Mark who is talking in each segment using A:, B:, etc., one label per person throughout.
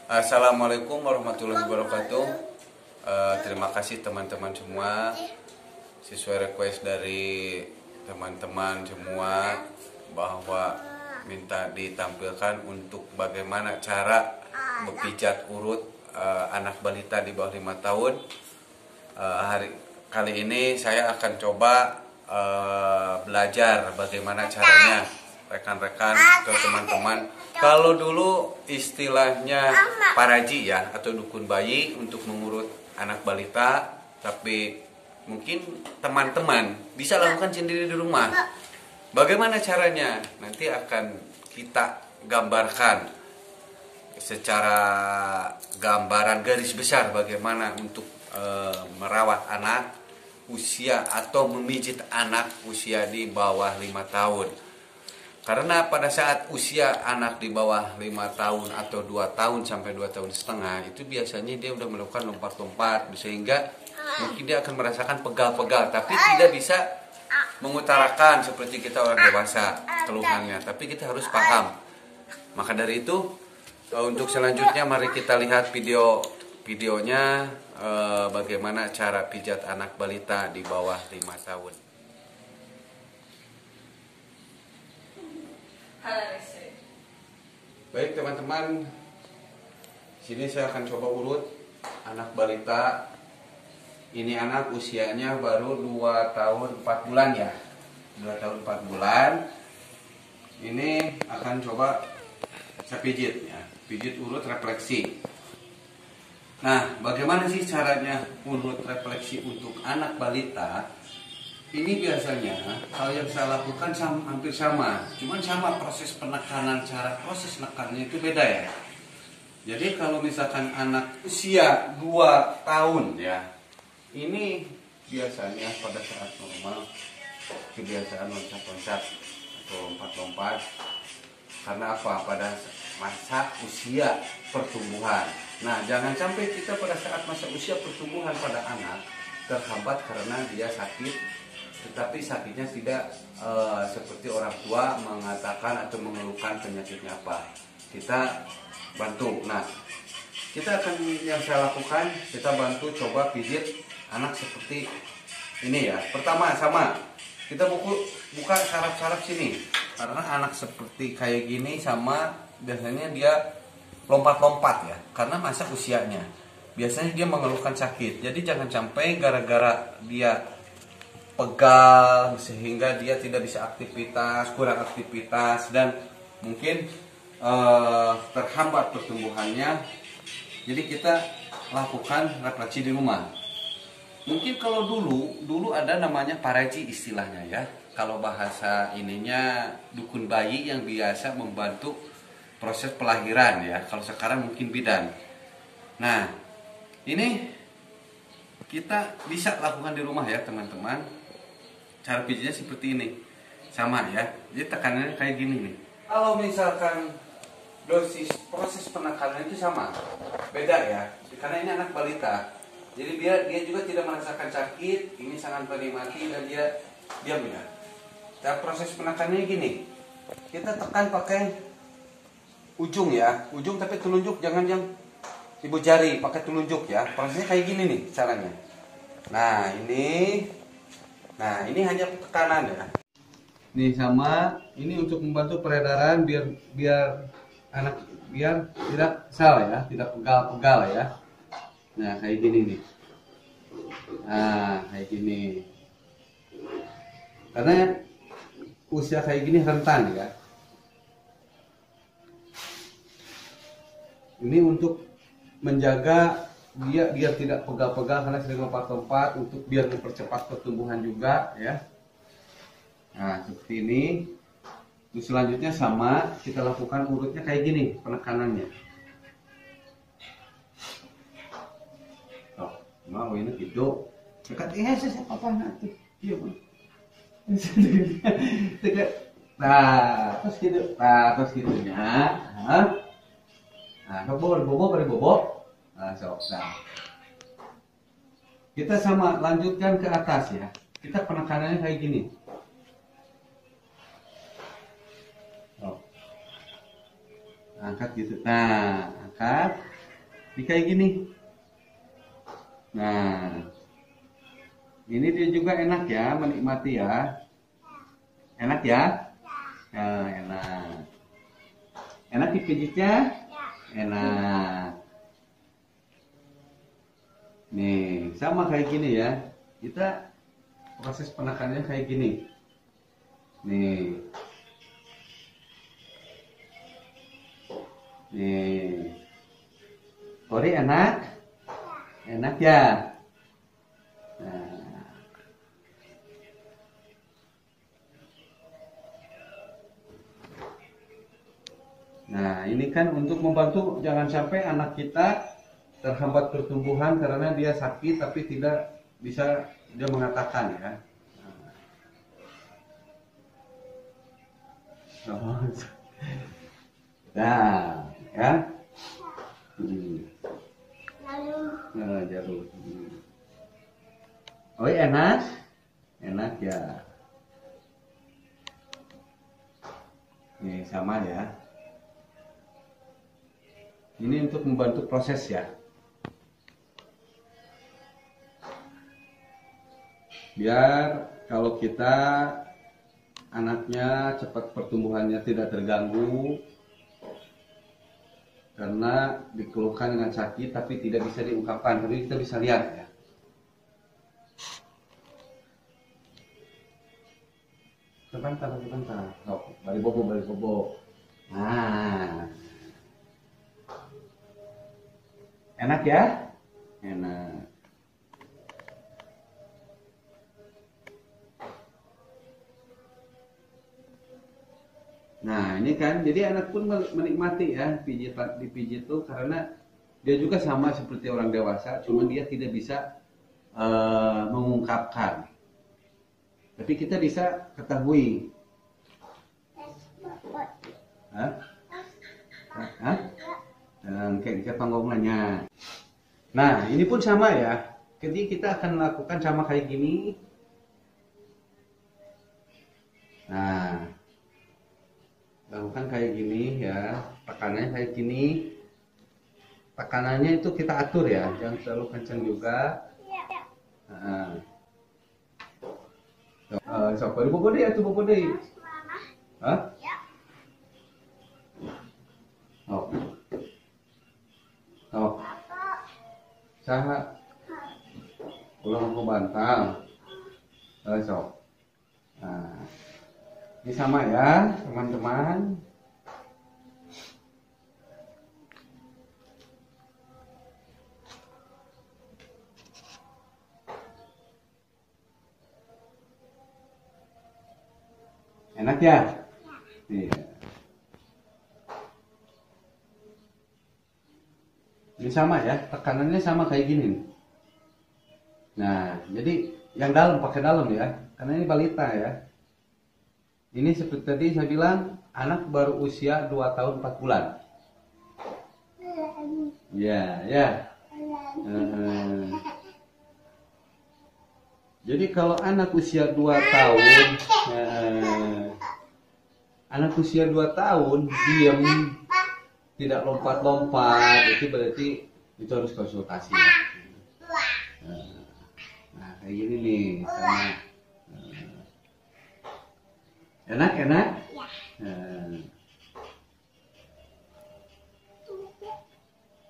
A: Assalamualaikum warahmatullahi wabarakatuh. Terima kasih teman-teman semua. Sesuai request dari teman-teman semua bahwa minta ditampilkan untuk bagaimana cara berpijat urut anak balita di bawah 5 tahun. Kali ini saya akan coba belajar bagaimana caranya rekan-rekan atau teman-teman. Kalau dulu istilahnya paraji ya atau dukun bayi untuk mengurut anak balita, tapi mungkin teman-teman bisa lakukan sendiri di rumah. Bagaimana caranya? Nanti akan kita gambarkan secara gambaran garis besar bagaimana untuk merawat anak usia atau memijit anak usia di bawah 5 tahun. Karena pada saat usia anak di bawah 5 tahun atau 2 tahun sampai 2 tahun setengah itu biasanya dia udah melakukan lompat-lompat sehingga mungkin dia akan merasakan pegal-pegal tapi tidak bisa mengutarakan seperti kita orang dewasa keluhannya, tapi kita harus paham. Maka dari itu untuk selanjutnya mari kita lihat videonya bagaimana cara pijat anak balita di bawah 5 tahun. Baik teman-teman, sini saya akan coba urut anak balita. Ini anak usianya baru 2 tahun 4 bulan ya, 2 tahun 4 bulan. Ini akan coba saya pijit ya, pijit urut refleksi. Nah, bagaimana sih caranya urut refleksi untuk anak balita? Ini biasanya hal yang saya lakukan hampir sama, cuman sama proses penekanan, cara proses nekannya itu beda ya. Jadi kalau misalkan anak usia 2 tahun ya, ini biasanya pada saat normal kebiasaan loncat-loncat atau lompat-lompat. Karena apa? Pada masa usia pertumbuhan. Nah, jangan sampai kita pada saat masa usia pertumbuhan pada anak terhambat karena dia sakit, tetapi sakitnya tidak seperti orang tua mengatakan atau mengeluhkan penyakitnya apa. Kita bantu. Nah, yang saya lakukan, kita bantu coba pijit anak seperti ini ya. Pertama sama, kita buka saraf-saraf sini. Karena anak seperti kayak gini sama biasanya dia lompat-lompat ya, karena masa usianya. Biasanya dia mengeluhkan sakit. Jadi jangan sampai gara-gara dia pegal sehingga dia tidak bisa aktivitas, kurang aktivitas dan mungkin terhambat pertumbuhannya. Jadi kita lakukan refleksi di rumah. Mungkin kalau dulu ada namanya paraji istilahnya ya. Kalau bahasa ininya dukun bayi yang biasa membantu proses pelahiran ya. Kalau sekarang mungkin bidan. Nah, ini kita bisa lakukan di rumah ya teman-teman. Cara pijitnya seperti ini, sama ya. Jadi tekanannya kayak gini nih. Kalau misalkan dosis proses penekanan itu sama, beda ya. Karena ini anak balita, jadi dia juga tidak merasakan sakit. Ini sangat menikmati dan dia diam ya. Dan proses penekanannya gini, kita tekan pakai ujung ya, ujung tapi telunjuk jangan yang ibu jari, pakai telunjuk ya. Prosesnya kayak gini nih caranya. Nah ini hanya tekanan ya. Nih sama, ini untuk membantu peredaran biar anak tidak salah ya, tidak pegal-pegal ya. Nah kayak gini nih. Nah kayak gini. Karena usia kayak gini rentan ya. Ini untuk menjaga dia biar tidak pegal-pegal karena sering lompat-lompat, untuk biar mempercepat pertumbuhan juga ya. Nah seperti ini. Terus selanjutnya sama, kita lakukan urutnya kayak gini penekanannya. Oh mau ini gitu dekat apa nanti iya bang. Nah terus gitu, terus gitunya. Nah bobo. Nah, kita sama lanjutkan ke atas ya. Kita penekanannya kayak gini. Angkat gitu. Nah, angkat. Di kayak gini. Nah, ini dia juga enak ya, menikmati ya. Enak ya? Nah, enak. Enak dipijitnya? Enak. Nih, sama kayak gini ya. Kita proses penekanannya kayak gini. Nih. Nih. Kori enak? Enak ya? Nah. Nah, ini kan untuk membantu jangan sampai anak kita terhambat pertumbuhan karena dia sakit tapi tidak bisa dia mengatakan ya. Nah, ya. Nah, jarum. Oh, enak? Enak ya. Nih, sama ya. Ini untuk membantu proses ya. Biar kalau kita anaknya cepat pertumbuhannya tidak terganggu karena dikeluhkan dengan sakit tapi tidak bisa diungkapkan, tapi kita bisa lihat ya. Sebentar. Oh, balik bobo. Nah, enak ya? Enak. Nah, ini kan, jadi anak pun menikmati ya dipijit tuh karena dia juga sama seperti orang dewasa, cuma dia tidak bisa mengungkapkan. Tapi kita bisa ketahui. Hah? Hah? Kayak panggongannya. Nah, ini pun sama ya. Jadi kita akan lakukan sama kayak gini. Nah, lakukan kayak gini ya, tekanannya kayak gini. Tekanannya itu kita atur ya, jangan terlalu kencang juga. Nah, so, bobo deh, bobo deh. Hah? Oh, oh, saha, ulang aku bantal. So, nah, ini sama ya, teman-teman. Enak ya? Iya. Ini sama ya, tekanannya sama kayak gini nih. Nah, jadi yang dalam pakai dalam ya, karena ini balita ya. Ini seperti tadi saya bilang, anak baru usia 2 tahun 4 bulan. Ya. Jadi kalau anak usia 2 tahun, anak usia 2 tahun diam, tidak lompat-lompat, itu berarti itu harus konsultasi. Nah, kayak gini nih, sama. Enak?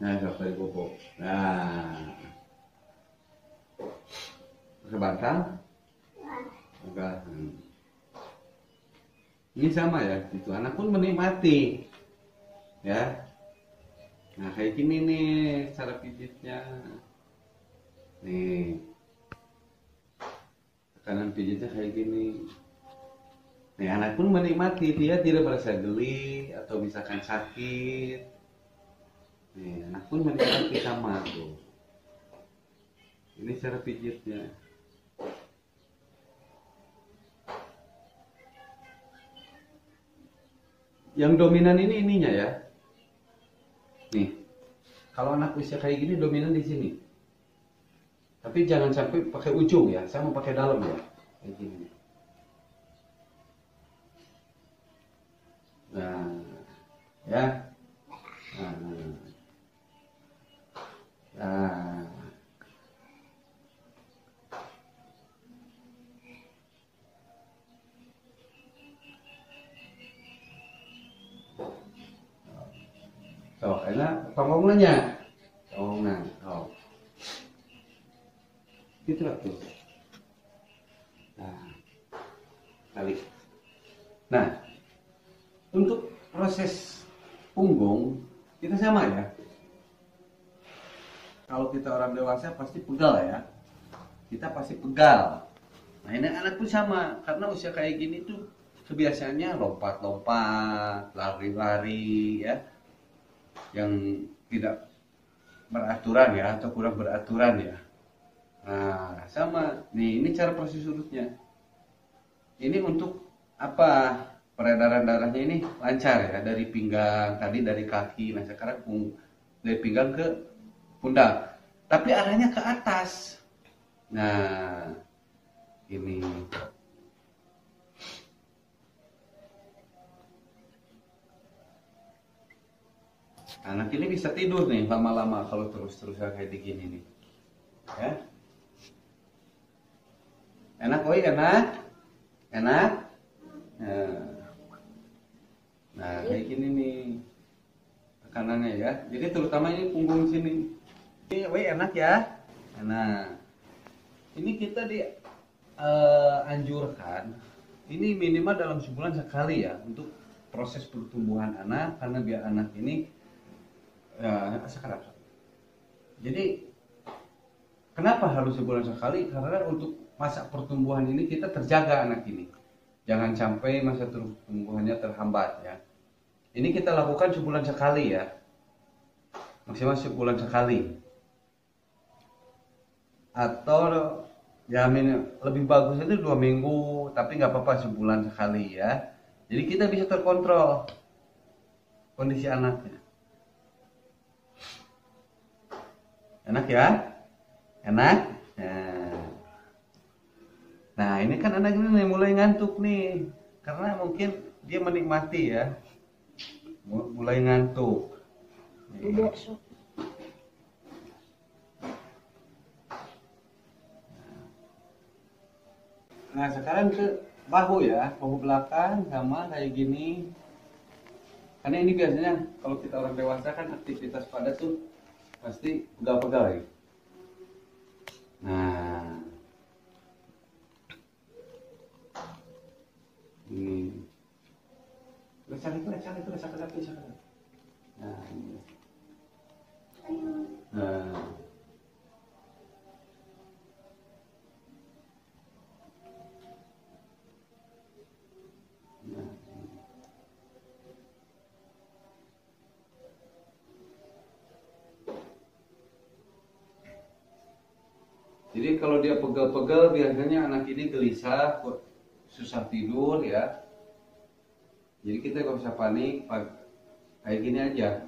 A: Nah, sampai bobo. Nah, pakai bantal? Enggak. Ini sama ya, itu anak pun menikmati, ya. Nah, kayak gini nih cara pijitnya. Nih, tekanan pijitnya kayak gini. Nih, anak pun menikmati, dia tidak merasa geli atau misalkan sakit. Nih, anak pun menikmati sama tuh. Ini cara pijitnya. Yang dominan ini ininya ya. Nih, kalau anak usia kayak gini dominan di sini. Tapi jangan sampai pakai ujung ya, saya mau pakai dalam ya, kayak gini. Nah, ya. Nah. So, enak panggungannya. Nah, gitu lah tuh. Nah, kali. Nah, untuk proses punggung kita sama ya. Kalau kita orang dewasa pasti pegal ya. Kita pasti pegal. Nah, ini anak pun sama, karena usia kayak gini tuh kebiasaannya lompat-lompat, lari-lari ya. Yang tidak beraturan ya, atau kurang beraturan ya. Nah, sama. Nih, ini cara proses urutnya. Ini untuk apa? Peredaran darahnya ini lancar ya, dari pinggang, tadi dari kaki. Nah, sekarang dari pinggang ke pundak. Tapi arahnya ke atas. Nah, ini. Anak ini bisa tidur nih lama-lama kalau terus-terusan kayak begini nih. Ya. Enak, woi, enak. Enak. Nah, kayak gini nih tekanannya ya. Jadi terutama ini punggung sini. Ini, woi, enak ya. Nah, ini kita dianjurkan. Ini minimal dalam sebulan sekali ya untuk proses pertumbuhan anak, karena biar anak ini sekarang. Jadi kenapa harus sebulan sekali? Karena untuk masa pertumbuhan ini kita terjaga anak ini. Jangan sampai masa pertumbuhannya terhambat ya. Ini kita lakukan sebulan sekali ya. Maksimal sebulan sekali. Atau ya lebih bagus itu 2 minggu, tapi nggak apa-apa sebulan sekali ya. Jadi kita bisa terkontrol kondisi anaknya. Enak ya? Enak? Nah, ini kan anak ini mulai ngantuk nih. Karena mungkin dia menikmati ya. Mulai ngantuk. Nah, sekarang ke bahu ya. Bahu belakang sama kayak gini. Karena ini biasanya kalau kita orang dewasa kan aktivitas padat tuh pasti pegal-pegal ya. Nah, ini cari. Nah, ini. Nah. Jadi kalau dia pegal-pegal biasanya anak ini gelisah, susah tidur ya. Jadi kita gak usah panik, kayak gini aja.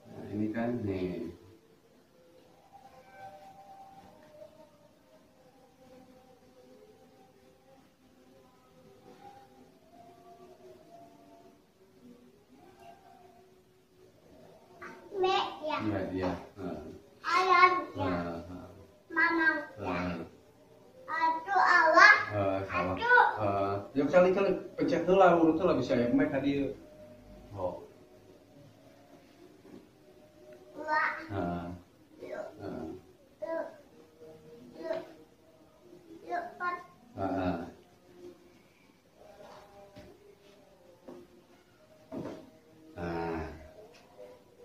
A: Nah, ini kan nih. Iya dia. Ayahnya. Mama. Aduh awak. Aduh. Ya kali-kali pencet heula urut lah bisa ya mek tadi. Oh. Wah.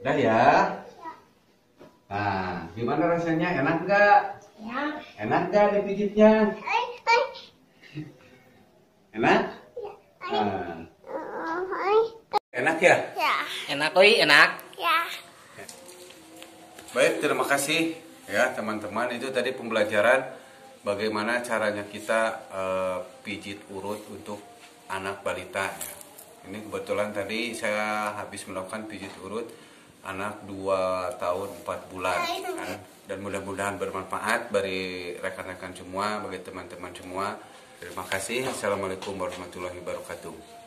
A: Udah ya. Nah, gimana rasanya? Enak nggak? Ya. Enak nggak dipijitnya? Enak? Nah. Enak ya? Ya.
B: Enak, oi, enak.
A: Ya. Baik, terima kasih ya teman-teman. Itu tadi pembelajaran bagaimana caranya kita pijit urut untuk anak balita. Ini kebetulan tadi saya habis melakukan pijit urut anak 2 tahun 4 bulan kan? Dan mudah-mudahan bermanfaat bagi rekan-rekan semua, bagi teman-teman semua. Terima kasih. Assalamualaikum warahmatullahi wabarakatuh.